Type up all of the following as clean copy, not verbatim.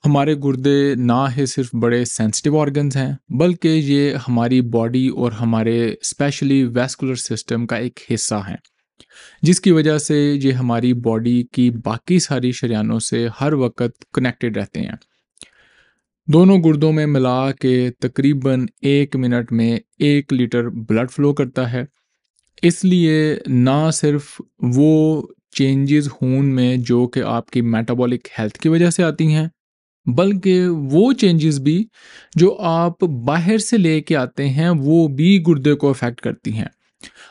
हमारे गुर्दे ना ही सिर्फ बड़े सेंसिटिव ऑर्गन्स हैं, बल्कि ये हमारी बॉडी और हमारे स्पेशली वैस्कुलर सिस्टम का एक हिस्सा हैं, जिसकी वजह से ये हमारी बॉडी की बाकी सारी शरीयानों से हर वक्त कनेक्टेड रहते हैं। दोनों गुर्दों में मिला के तकरीबन 1 मिनट में 1 लीटर ब्लड फ्लो करता है। इसलिए ना सिर्फ वो चेंजेस खून में जो कि आपकी मेटाबॉलिक हेल्थ की वजह से आती हैं, बल्कि वो चेंजेस भी जो आप बाहर से लेके आते हैं वो भी गुर्दे को अफेक्ट करती हैं।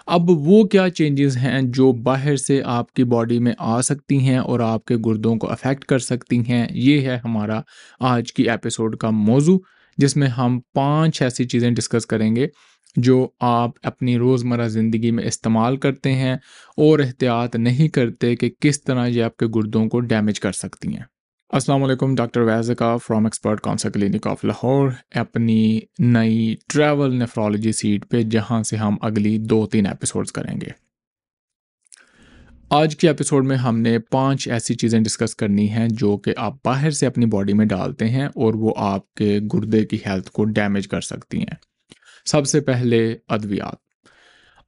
अब वो क्या चेंजेस हैं जो बाहर से आपकी बॉडी में आ सकती हैं और आपके गुर्दों को अफेक्ट कर सकती हैं, ये है हमारा आज की एपिसोड का मौजू, जिसमें हम 5 ऐसी चीज़ें डिस्कस करेंगे जो आप अपनी रोज़मर्रा ज़िंदगी में इस्तेमाल करते हैं और एहतियात नहीं करते कि किस तरह ये आपके गुर्दों को डैमेज कर सकती हैं। अस्सलाम वालेकुम, डॉक्टर वैज़िका from expert counsel clinic of Lahore अपनी नई ट्रैवल नेफ्रोलॉजी सीट पे, जहां से हम अगली 2-3 एपिसोड्स करेंगे। आज के एपिसोड में हमने 5 ऐसी चीज़ें डिस्कस करनी हैं जो कि आप बाहर से अपनी बॉडी में डालते हैं और वो आपके गुर्दे की हेल्थ को डैमेज कर सकती हैं। सबसे पहले अद्वियात।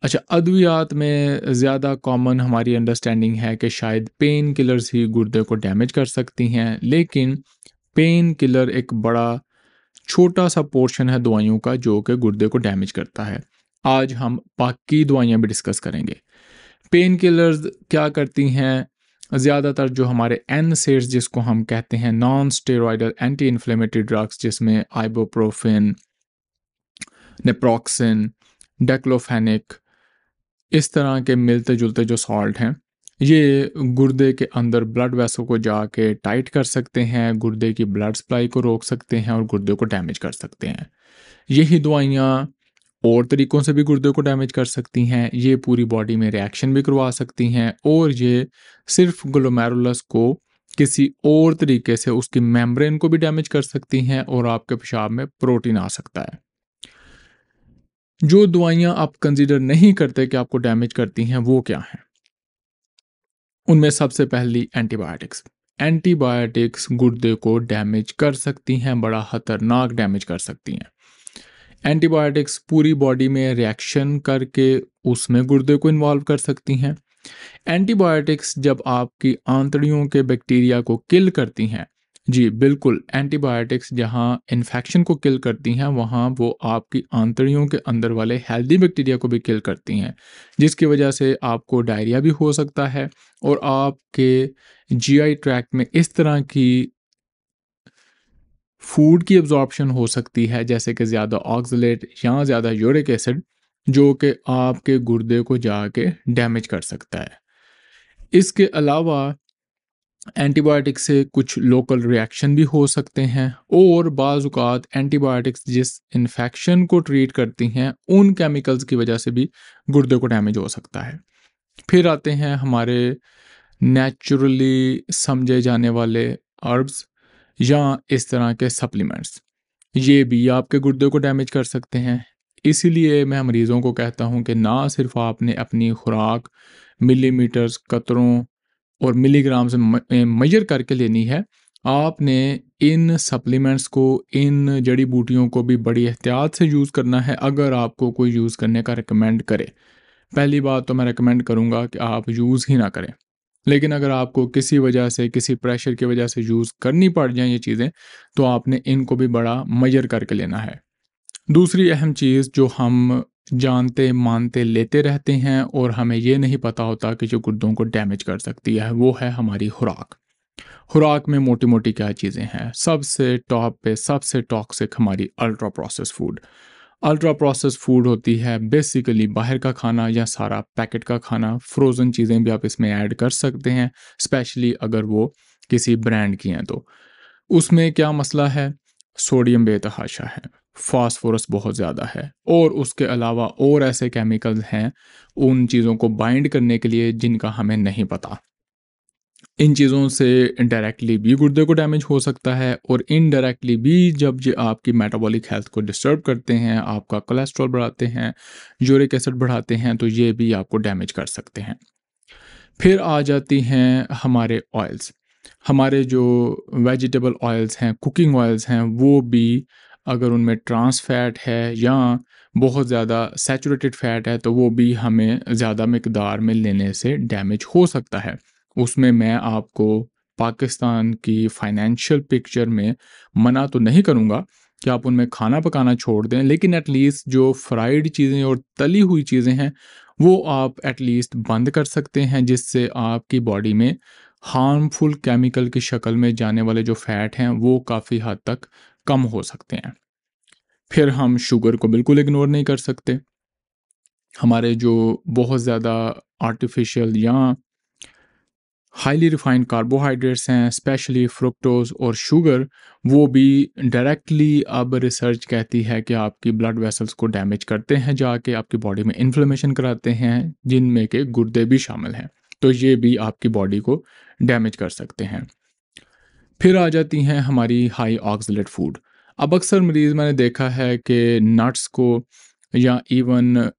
अच्छा, अद्वियात में ज़्यादा कॉमन हमारी अंडरस्टैंडिंग है कि शायद पेन किलर्स ही गुर्दे को डैमेज कर सकती हैं, लेकिन पेन किलर एक बड़ा छोटा सा पोर्शन है दवाइयों का जो कि गुर्दे को डैमेज करता है। आज हम बाकी दवाइयाँ भी डिस्कस करेंगे। पेन किलर्स क्या करती हैं? ज़्यादातर जो हमारे एनसेड्स जिसको हम कहते हैं non steroidal anti inflammatory drugs, जिसमें आइबुप्रोफेन, नेप्रोक्सिन, डेक्लोफेनिक, इस तरह के मिलते जुलते जो सॉल्ट हैं, ये गुर्दे के अंदर ब्लड वेसल को जाके टाइट कर सकते हैं, गुर्दे की ब्लड सप्लाई को रोक सकते हैं और गुर्दे को डैमेज कर सकते हैं। यही दवाइयाँ और तरीक़ों से भी गुर्दे को डैमेज कर सकती हैं। ये पूरी बॉडी में रिएक्शन भी करवा सकती हैं और ये सिर्फ ग्लोमेरुलस को किसी और तरीके से उसकी मेम्ब्रेन को भी डैमेज कर सकती हैं और आपके पेशाब में प्रोटीन आ सकता है। जो दवाइयाँ आप कंसीडर नहीं करते कि आपको डैमेज करती हैं, वो क्या हैं? उनमें सबसे पहली एंटीबायोटिक्स। एंटीबायोटिक्स गुर्दे को डैमेज कर सकती हैं, बड़ा खतरनाक डैमेज कर सकती हैं। एंटीबायोटिक्स पूरी बॉडी में रिएक्शन करके उसमें गुर्दे को इन्वॉल्व कर सकती हैं। एंटीबायोटिक्स जब आपकी आंतड़ियों के बैक्टीरिया को किल करती हैं, जी बिल्कुल, एंटीबायोटिक्स जहां इन्फेक्शन को किल करती हैं वहां वो आपकी आंतड़ियों के अंदर वाले हेल्दी बैक्टीरिया को भी किल करती हैं, जिसकी वजह से आपको डायरिया भी हो सकता है और आपके जीआई ट्रैक्ट में इस तरह की फूड की एब्जॉर्प्शन हो सकती है, जैसे कि ज़्यादा ऑक्सलेट या ज़्यादा यूरिक एसिड, जो कि आपके गुर्दे को जाके डैमेज कर सकता है। इसके अलावा एंटीबायोटिक से कुछ लोकल रिएक्शन भी हो सकते हैं और बाज़ औक़ात एंटीबायोटिक्स जिस इन्फेक्शन को ट्रीट करती हैं उन केमिकल्स की वजह से भी गुर्दे को डैमेज हो सकता है। फिर आते हैं हमारे नेचुरली समझे जाने वाले हर्ब्स या इस तरह के सप्लीमेंट्स, ये भी आपके गुर्दे को डैमेज कर सकते हैं। इसीलिए मैं मरीज़ों को कहता हूँ कि ना सिर्फ आपने अपनी खुराक मिलीमीटर्स, कतरों और मिलीग्राम से मेजर करके लेनी है, आपने इन सप्लीमेंट्स को, इन जड़ी बूटियों को भी बड़ी एहतियात से यूज़ करना है अगर आपको कोई यूज़ करने का रिकमेंड करे। पहली बात तो मैं रिकमेंड करूँगा कि आप यूज़ ही ना करें। लेकिन अगर आपको किसी वजह से, किसी प्रेशर की वजह से यूज़ करनी पड़ जाएँ ये चीज़ें, तो आपने इनको भी बड़ा मेजर करके लेना है। दूसरी अहम चीज़ जो हम जानते मानते लेते रहते हैं और हमें ये नहीं पता होता कि जो गुर्दों को डैमेज कर सकती है, वो है हमारी खुराक। खुराक में मोटी मोटी क्या चीज़ें हैं? सबसे टॉप पे सबसे टॉक्सिक हमारी ultra process food. Ultra process food होती है बेसिकली बाहर का खाना या सारा पैकेट का खाना। फ्रोज़न चीज़ें भी आप इसमें ऐड कर सकते हैं, स्पेशली अगर वो किसी ब्रांड की हैं तो। उसमें क्या मसला है? सोडियम बेतहाशा है, फास्फोरस बहुत ज़्यादा है और उसके अलावा और ऐसे केमिकल्स हैं उन चीज़ों को बाइंड करने के लिए जिनका हमें नहीं पता। इन चीज़ों से डायरेक्टली भी गुर्दे को डैमेज हो सकता है और इनडायरेक्टली भी जब ये आपकी मेटाबॉलिक हेल्थ को डिस्टर्ब करते हैं, आपका कोलेस्ट्रॉल बढ़ाते हैं, यूरिक एसिड बढ़ाते हैं, तो ये भी आपको डैमेज कर सकते हैं। फिर आ जाती हैं हमारे ऑयल्स। हमारे जो वेजिटेबल ऑयल्स हैं, कुकिंग ऑयल्स हैं, वो भी अगर उनमें ट्रांस फैट है या बहुत ज़्यादा सैचुरेटेड फैट है, तो वो भी हमें ज़्यादा मिकदार में लेने से डैमेज हो सकता है। उसमें मैं आपको पाकिस्तान की फाइनेंशियल पिक्चर में मना तो नहीं करूँगा कि आप उनमें खाना पकाना छोड़ दें, लेकिन एट लीस्ट जो फ्राइड चीज़ें और तली हुई चीज़ें हैं, वो आप एट लीस्ट बंद कर सकते हैं, जिससे आपकी बॉडी में हार्मफुल केमिकल की शक्ल में जाने वाले जो फैट हैं वो काफ़ी हद तक कम हो सकते हैं। फिर हम शुगर को बिल्कुल इग्नोर नहीं कर सकते। हमारे जो बहुत ज़्यादा आर्टिफिशियल या हाईली रिफाइंड कार्बोहाइड्रेट्स हैं, स्पेशली फ्रुक्टोज और शुगर, वो भी डायरेक्टली अब रिसर्च कहती है कि आपकी ब्लड वेसल्स को डैमेज करते हैं, जाके आपकी बॉडी में इन्फ्लेमेशन कराते हैं, जिनमें के गुर्दे भी शामिल हैं। तो ये भी आपकी बॉडी को डैमेज कर सकते हैं। फिर आ जाती हैं हमारी हाई ऑक्सलेट फूड। अब अक्सर मरीज़ मैंने देखा है कि नट्स को या इवन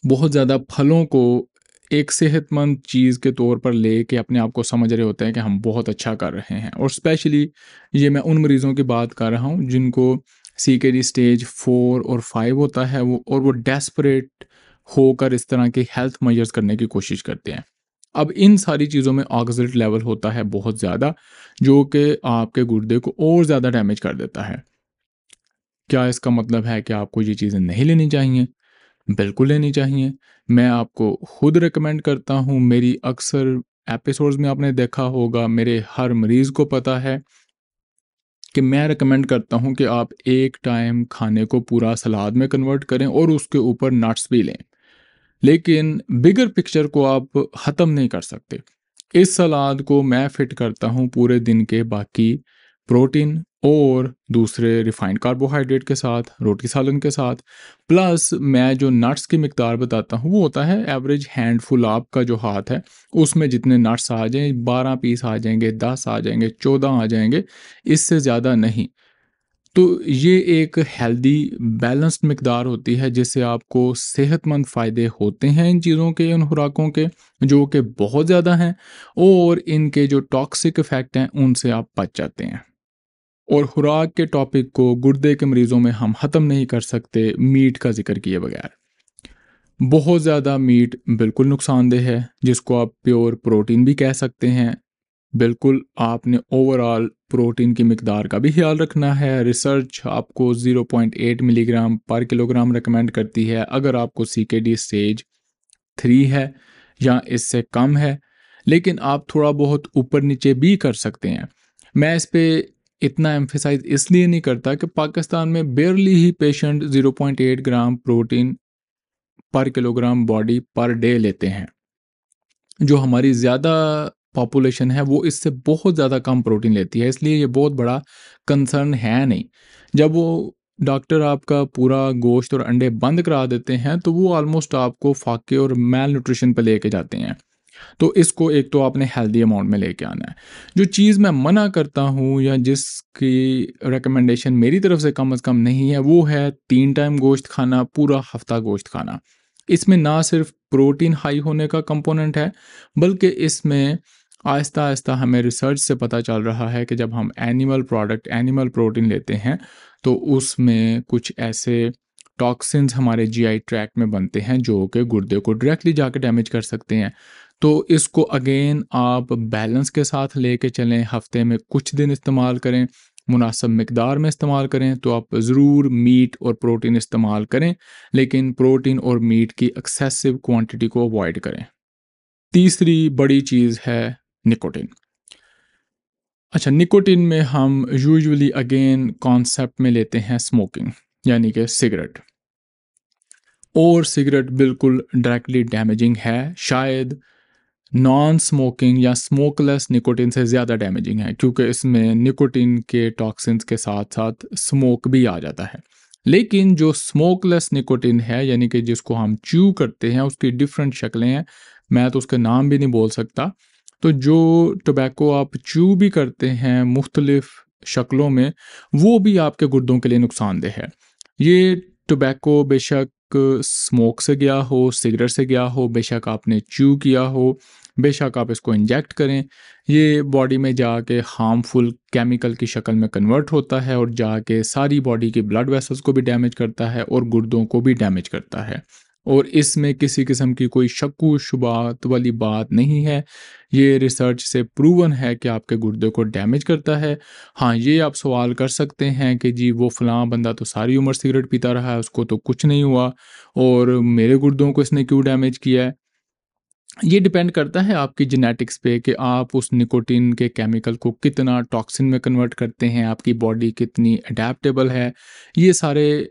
बहुत ज़्यादा फलों को एक सेहतमंद चीज़ के तौर पर लेके अपने आप को समझ रहे होते हैं कि हम बहुत अच्छा कर रहे हैं, और स्पेशली ये मैं उन मरीज़ों की बात कर रहा हूँ जिनको सीकेडी स्टेज 4 और 5 होता है, वो डेस्परेट होकर इस तरह के हेल्थ मेजर्स करने की कोशिश करते हैं। अब इन सारी चीज़ों में ऑक्सलेट लेवल होता है बहुत ज़्यादा, जो कि आपके गुर्दे को और ज़्यादा डैमेज कर देता है। क्या इसका मतलब है कि आपको ये चीज़ें नहीं लेनी चाहिए? बिल्कुल लेनी चाहिए। मैं आपको खुद रिकमेंड करता हूँ, मेरी अक्सर एपिसोड्स में आपने देखा होगा, मेरे हर मरीज़ को पता है कि मैं रिकमेंड करता हूँ कि आप एक टाइम खाने को पूरा सलाद में कन्वर्ट करें और उसके ऊपर नट्स भी लें। लेकिन बिगर पिक्चर को आप ख़त्म नहीं कर सकते। इस सलाद को मैं फिट करता हूँ पूरे दिन के बाकी प्रोटीन और दूसरे रिफाइंड कार्बोहाइड्रेट के साथ, रोटी सालन के साथ, प्लस मैं जो नट्स की मिकदार बताता हूँ वो होता है एवरेज हैंडफुल, आपका जो हाथ है उसमें जितने नट्स आ जाएँ, 12 पीस आ जाएंगे, 10 आ जाएंगे, 14 आ जाएंगे, इससे ज़्यादा नहीं। तो ये एक हेल्दी बैलेंस्ड मिकदार होती है, जिससे आपको सेहतमंद फ़ायदे होते हैं इन चीज़ों के, इन खुराकों के, जो कि बहुत ज़्यादा हैं, और इनके जो टॉक्सिक इफ़ेक्ट हैं उनसे आप बच जाते हैं। और खुराक के टॉपिक को गुर्दे के मरीज़ों में हम ख़त्म नहीं कर सकते मीट का ज़िक्र किए बगैर। बहुत ज़्यादा मीट बिल्कुल नुकसानदेह है, जिसको आप प्योर प्रोटीन भी कह सकते हैं। बिल्कुल आपने ओवरऑल प्रोटीन की मिकदार का भी ख्याल रखना है। रिसर्च आपको 0.8 मिलीग्राम पर किलोग्राम रिकमेंड करती है अगर आपको सीकेडी स्टेज 3 है या इससे कम है, लेकिन आप थोड़ा बहुत ऊपर नीचे भी कर सकते हैं। मैं इस पे इतना एम्फेसाइज इसलिए नहीं करता कि पाकिस्तान में बेयरली ही पेशेंट 0.8 ग्राम प्रोटीन पर किलोग्राम बॉडी पर डे लेते हैं। जो हमारी ज़्यादा पॉपुलेशन है वो इससे बहुत ज़्यादा कम प्रोटीन लेती है, इसलिए ये बहुत बड़ा कंसर्न है नहीं। जब वो डॉक्टर आपका पूरा गोश्त और अंडे बंद करा देते हैं, तो वो ऑलमोस्ट आपको फाके और मैल न्यूट्रिशन पे लेके जाते हैं। तो इसको एक तो आपने हेल्दी अमाउंट में लेके आना है। जो चीज़ मैं मना करता हूँ या जिसकी रिकमेंडेशन मेरी तरफ से कम नहीं है, वो है 3 टाइम गोश्त खाना, पूरा हफ्ता गोश्त खाना। इसमें ना सिर्फ प्रोटीन हाई होने का कंपोनेंट है, बल्कि इसमें आहिस्ता-आहिस्ता हमें रिसर्च से पता चल रहा है कि जब हम एनिमल प्रोडक्ट, एनिमल प्रोटीन लेते हैं, तो उसमें कुछ ऐसे टॉक्सिन्स हमारे जीआई ट्रैक्ट में बनते हैं, जो कि गुर्दे को डायरेक्टली जाके डैमेज कर सकते हैं। तो इसको अगेन आप बैलेंस के साथ लेके चलें, हफ्ते में कुछ दिन इस्तेमाल करें, मुनासिब मिकदार में इस्तेमाल करें, तो आप ज़रूर मीट और प्रोटीन इस्तेमाल करें, लेकिन प्रोटीन और मीट की एक्सेसिव क्वांटिटी को अवॉइड करें। तीसरी बड़ी चीज़ है निकोटिन। अच्छा, निकोटिन में हम यूजुअली अगेन कॉन्सेप्ट में लेते हैं स्मोकिंग, यानी कि सिगरेट। और सिगरेट बिल्कुल डायरेक्टली डैमेजिंग है, शायद नॉन स्मोकिंग या स्मोकलेस निकोटिन से ज़्यादा डैमेजिंग है, क्योंकि इसमें निकोटिन के टॉक्सिन्स के साथ साथ स्मोक भी आ जाता है। लेकिन जो स्मोकलेस निकोटिन है, यानी कि जिसको हम च्यू करते हैं, उसकी डिफरेंट शक्लें हैं, मैं तो उसके नाम भी नहीं बोल सकता। तो जो टोबैको आप च्यू भी करते हैं मुख्तलिफ शक्लों में, वो भी आपके गुर्दों के लिए नुकसानदेह है। ये टोबैको बेशक स्मोक से गया हो, सिगरेट से गया हो, बेशक आपने च्यू किया हो, बेशक आप इसको इंजेक्ट करें, ये बॉडी में जाके हार्मफुल केमिकल की शक्ल में कन्वर्ट होता है और जाके सारी बॉडी के ब्लड वेसल्स को भी डैमेज करता है और गुर्दों को भी डैमेज करता है। और इसमें किसी किस्म की कोई शक्कू शुबात वाली बात नहीं है। ये रिसर्च से प्रूवन है कि आपके गुर्दे को डैमेज करता है। हाँ, ये आप सवाल कर सकते हैं कि जी वो फ़लाँ बंदा तो सारी उम्र सिगरेट पीता रहा है, उसको तो कुछ नहीं हुआ और मेरे गुर्दों को इसने क्यों डैमेज किया है? ये डिपेंड करता है आपकी जेनेटिक्स पे कि आप उस निकोटीन के केमिकल को कितना टॉक्सिन में कन्वर्ट करते हैं, आपकी बॉडी कितनी अडैप्टेबल है। ये सारे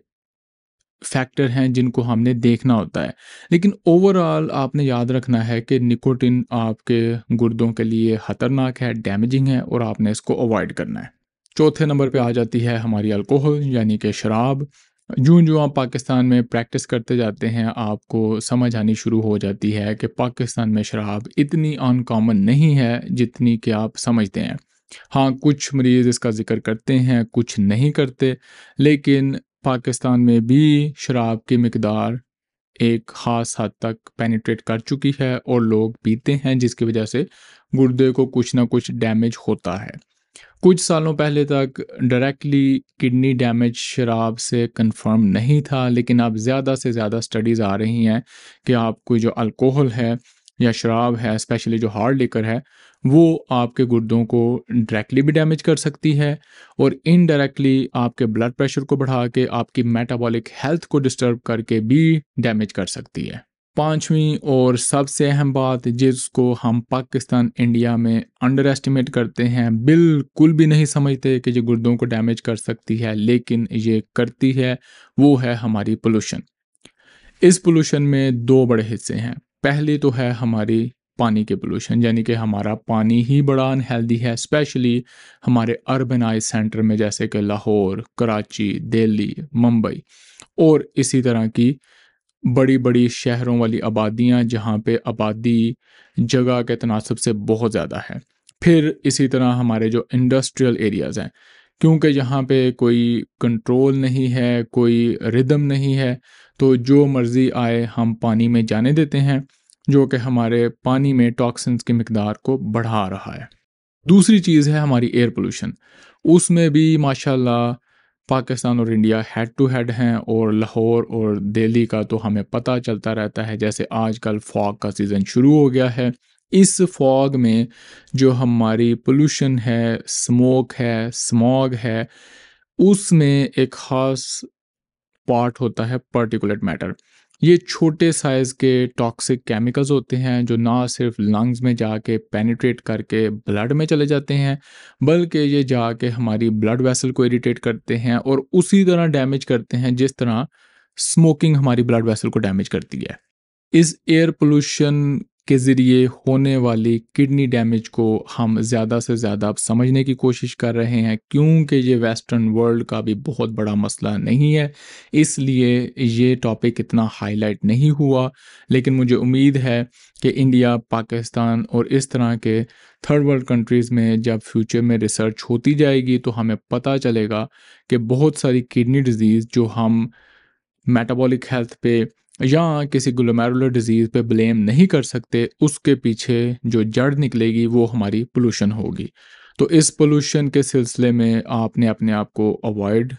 फैक्टर हैं जिनको हमने देखना होता है। लेकिन ओवरऑल आपने याद रखना है कि निकोटीन आपके गुर्दों के लिए खतरनाक है, डैमेजिंग है और आपने इसको अवॉइड करना है। चौथे नंबर पे आ जाती है हमारी अल्कोहल यानी कि शराब। यूँ-यूँ आप पाकिस्तान में प्रैक्टिस करते जाते हैं, आपको समझ आनी शुरू हो जाती है कि पाकिस्तान में शराब इतनी अनकॉमन नहीं है जितनी कि आप समझते हैं। हाँ, कुछ मरीज़ इसका ज़िक्र करते हैं, कुछ नहीं करते, लेकिन पाकिस्तान में भी शराब की मिकदार एक ख़ास हद तक पेनिट्रेट कर चुकी है और लोग पीते हैं जिसकी वजह से गुर्दे को कुछ ना कुछ डैमेज होता है। कुछ सालों पहले तक डायरेक्टली किडनी डैमेज शराब से कंफर्म नहीं था, लेकिन अब ज़्यादा से ज़्यादा स्टडीज़ आ रही हैं कि आपको जो अल्कोहल है या शराब है, स्पेशली जो हार्ड लिकर है, वो आपके गुर्दों को डायरेक्टली भी डैमेज कर सकती है और इनडायरेक्टली आपके ब्लड प्रेशर को बढ़ा के आपकी मेटाबॉलिक हेल्थ को डिस्टर्ब करके भी डैमेज कर सकती है। पांचवीं और सबसे अहम बात जिसको हम पाकिस्तान इंडिया में अंडर एस्टिमेट करते हैं, बिल्कुल भी नहीं समझते कि ये गुर्दों को डैमेज कर सकती है, लेकिन ये करती है, वो है हमारी पोल्यूशन। इस पोल्यूशन में दो बड़े हिस्से हैं। पहली तो है हमारी पानी के पोल्यूशन, यानी कि हमारा पानी ही बड़ा अनहेल्दी है, स्पेशली हमारे अर्बनाइज सेंटर में जैसे कि लाहौर, कराची, दिल्ली, मुंबई और इसी तरह की बड़ी-बड़ी शहरों वाली आबादियाँ जहाँ पे आबादी जगह के तनासब से बहुत ज़्यादा है। फिर इसी तरह हमारे जो इंडस्ट्रियल एरियाज़ हैं, क्योंकि यहाँ पे कोई कंट्रोल नहीं है, कोई रिदम नहीं है, तो जो मर्ज़ी आए हम पानी में जाने देते हैं, जो कि हमारे पानी में टॉक्सिन्स की मिकदार को बढ़ा रहा है। दूसरी चीज़ है हमारी एयर पोल्यूशन। उसमें भी माशाल्लाह पाकिस्तान और इंडिया हेड टू हेड हैं और लाहौर और दिल्ली का तो हमें पता चलता रहता है, जैसे आजकल फॉग का सीज़न शुरू हो गया है। इस फॉग में जो हमारी पोल्यूशन है, स्मोक है, स्मॉग है, उसमें एक ख़ास पार्ट होता है पार्टिकुलेट मैटर। ये छोटे साइज़ के टॉक्सिक केमिकल्स होते हैं जो ना सिर्फ लंग्स में जाके पेनिट्रेट करके ब्लड में चले जाते हैं, बल्कि ये जाके हमारी ब्लड वेसल को इरिटेट करते हैं और उसी तरह डैमेज करते हैं जिस तरह स्मोकिंग हमारी ब्लड वेसल को डैमेज करती है। इस एयर पोल्यूशन के ज़रिए होने वाली किडनी डैमेज को हम ज़्यादा से ज़्यादा अब समझने की कोशिश कर रहे हैं, क्योंकि ये वेस्टर्न वर्ल्ड का भी बहुत बड़ा मसला नहीं है, इसलिए ये टॉपिक इतना हाईलाइट नहीं हुआ। लेकिन मुझे उम्मीद है कि इंडिया, पाकिस्तान और इस तरह के थर्ड वर्ल्ड कंट्रीज़ में जब फ्यूचर में रिसर्च होती जाएगी तो हमें पता चलेगा कि बहुत सारी किडनी डिज़ीज़ जो हम मेटाबॉलिक हेल्थ पे या किसी ग्लोमेरुलर डिजीज़ पे ब्लेम नहीं कर सकते, उसके पीछे जो जड़ निकलेगी वो हमारी पोल्यूशन होगी। तो इस पोल्यूशन के सिलसिले में आपने अपने आप को अवॉइड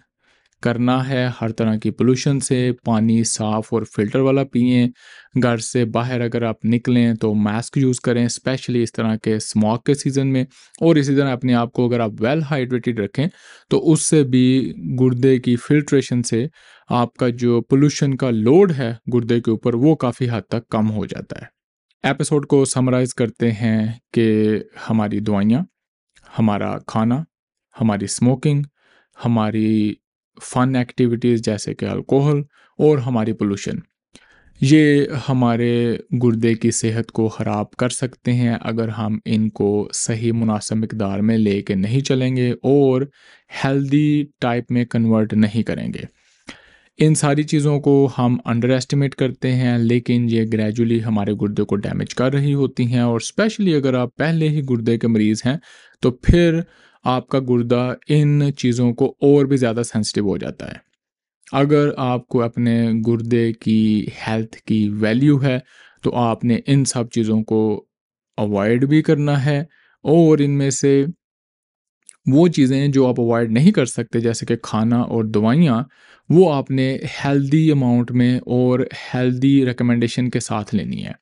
करना है हर तरह की पोल्यूशन से। पानी साफ़ और फ़िल्टर वाला पिएँ। घर से बाहर अगर आप निकलें तो मास्क यूज़ करें, स्पेशली इस तरह के स्मॉग के सीज़न में। और इसी तरह अपने आप को अगर आप वेल हाइड्रेटेड रखें तो उससे भी गुर्दे की फ़िल्ट्रेशन से आपका जो पोल्यूशन का लोड है गुर्दे के ऊपर वो काफ़ी हद तक कम हो जाता है। एपिसोड को समराइज़ करते हैं कि हमारी दवाइयाँ, हमारा खाना, हमारी स्मोकिंग, हमारी फ़न एक्टिविटीज़ जैसे कि अल्कोहल और हमारी पोल्यूशन, ये हमारे गुर्दे की सेहत को ख़राब कर सकते हैं अगर हम इनको सही मुनासिब मिक़दार में लेके नहीं चलेंगे और हेल्दी टाइप में कन्वर्ट नहीं करेंगे। इन सारी चीज़ों को हम अंडर एस्टिमेट करते हैं, लेकिन ये ग्रेजुअली हमारे गुर्दे को डैमेज कर रही होती हैं और स्पेशली अगर आप पहले ही गुर्दे के मरीज़ हैं तो फिर आपका गुर्दा इन चीज़ों को और भी ज़्यादा सेंसिटिव हो जाता है। अगर आपको अपने गुर्दे की हेल्थ की वैल्यू है तो आपने इन सब चीज़ों को अवॉइड भी करना है, और इनमें से वो चीज़ें जो आप अवॉइड नहीं कर सकते जैसे कि खाना और दवाइयाँ, वो आपने हेल्दी अमाउंट में और हेल्दी रिकमेंडेशन के साथ लेनी है।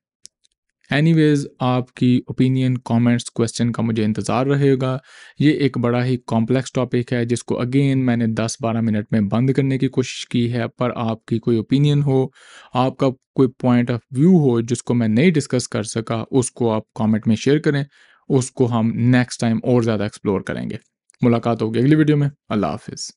एनीवेज़ आपकी ओपिनियन, कमेंट्स, क्वेश्चन का मुझे इंतज़ार रहेगा। ये एक बड़ा ही कॉम्प्लेक्स टॉपिक है जिसको अगेन मैंने 10-12 मिनट में बंद करने की कोशिश की है, पर आपकी कोई ओपिनियन हो, आपका कोई पॉइंट ऑफ व्यू हो जिसको मैं नहीं डिस्कस कर सका, उसको आप कमेंट में शेयर करें। उसको हम नेक्स्ट टाइम और ज़्यादा एक्सप्लोर करेंगे। मुलाकात होगी अगली वीडियो में। अल्लाह हाफ़िज़।